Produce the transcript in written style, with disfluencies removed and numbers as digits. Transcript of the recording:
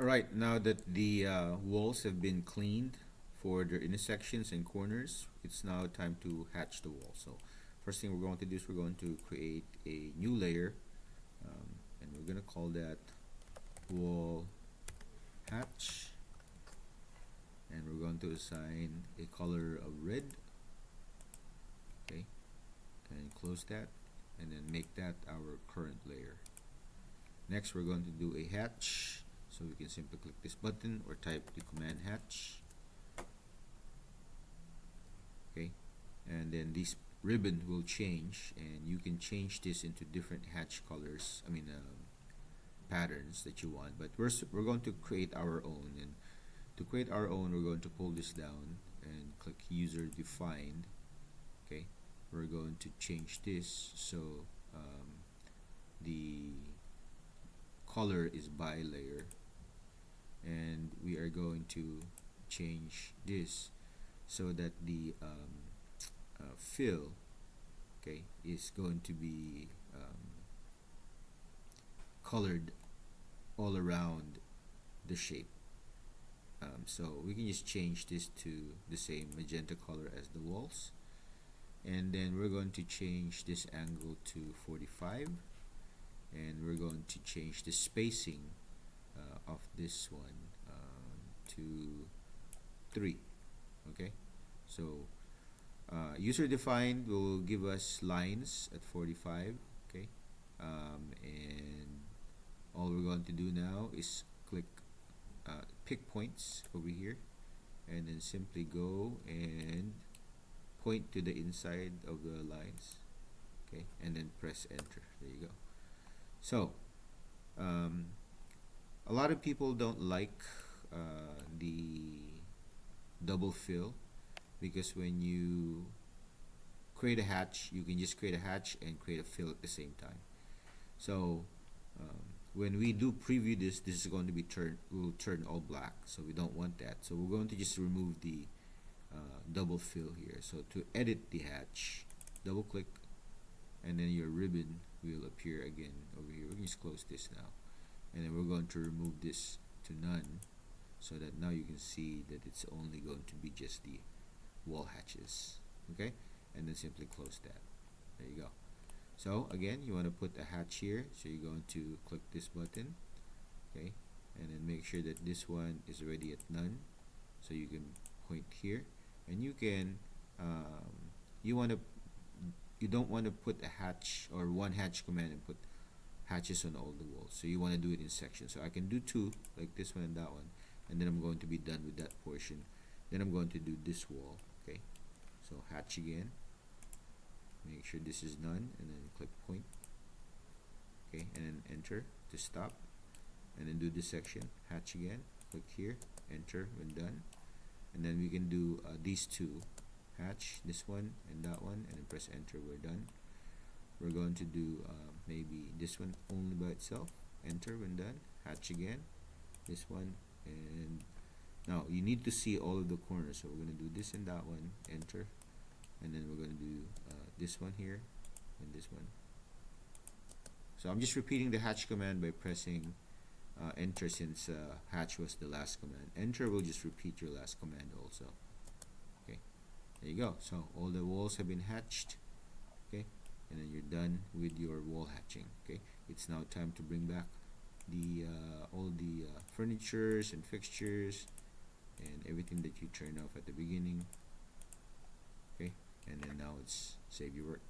Alright, now that the walls have been cleaned for their intersections and corners, it's now time to hatch the wall. So first thing we're going to do is we're going to create a new layer, and we're going to call that wall hatch, and we're going to assign a color of red. Okay, and close that, and then make that our current layer. Next we're going to do a hatch, so we can simply click this button or type the command hatch. Okay, and then this ribbon will change, and you can change this into different hatch colors, patterns that you want, but we're going to create our own. And to create our own, we're going to pull this down and click user defined. Okay, we're going to change this so the color is by layer, and we are going to change this so that the fill, okay, is going to be colored all around the shape. So we can just change this to the same magenta color as the walls, and then we're going to change this angle to 45, and we're going to change the spacing of this one to 3. Okay, so user defined will give us lines at 45. Okay, and all we're going to do now is click pick points over here, and then simply go and point to the inside of the lines. Okay, and then press enter. There you go. So a lot of people don't like the double fill, because when you create a hatch, you can just create a hatch and create a fill at the same time. So when we do preview this is going to be will turn all black, so we don't want that. So we're going to just remove the double fill here. So to edit the hatch, double click, and then your ribbon will appear again over here. We can just close this now, and then we're going to remove this to none, so that now you can see that it's only going to be just the wall hatches. Okay, and then simply close that. There you go. So again, you want to put a hatch here, so you're going to click this button. Okay, and then make sure that this one is already at none, so you can point here, and you can you don't want to put a hatch or one hatch command and put hatches on all the walls, so you want to do it in sections. So I can do 2, like this one and that one, and then I'm going to be done with that portion. Then I'm going to do this wall. Okay, so hatch again, make sure this is none, and then click point. Okay, and then enter to stop, and then do this section, hatch again, click here, enter when done, and then we can do these 2, hatch this one and that one, and then press enter. We're done. We're going to do maybe this one only by itself, enter when done, hatch again, this one, and now you need to see all of the corners, so we're going to do this and that one, enter, and then we're going to do this one here and this one. So I'm just repeating the hatch command by pressing enter, since hatch was the last command. Enter will just repeat your last command also. Okay, there you go. So all the walls have been hatched. Okay, and then you're done with your wall hatching. Okay, it's now time to bring back the all the furnitures and fixtures and everything that you turned off at the beginning. Okay, and then now it's save your work.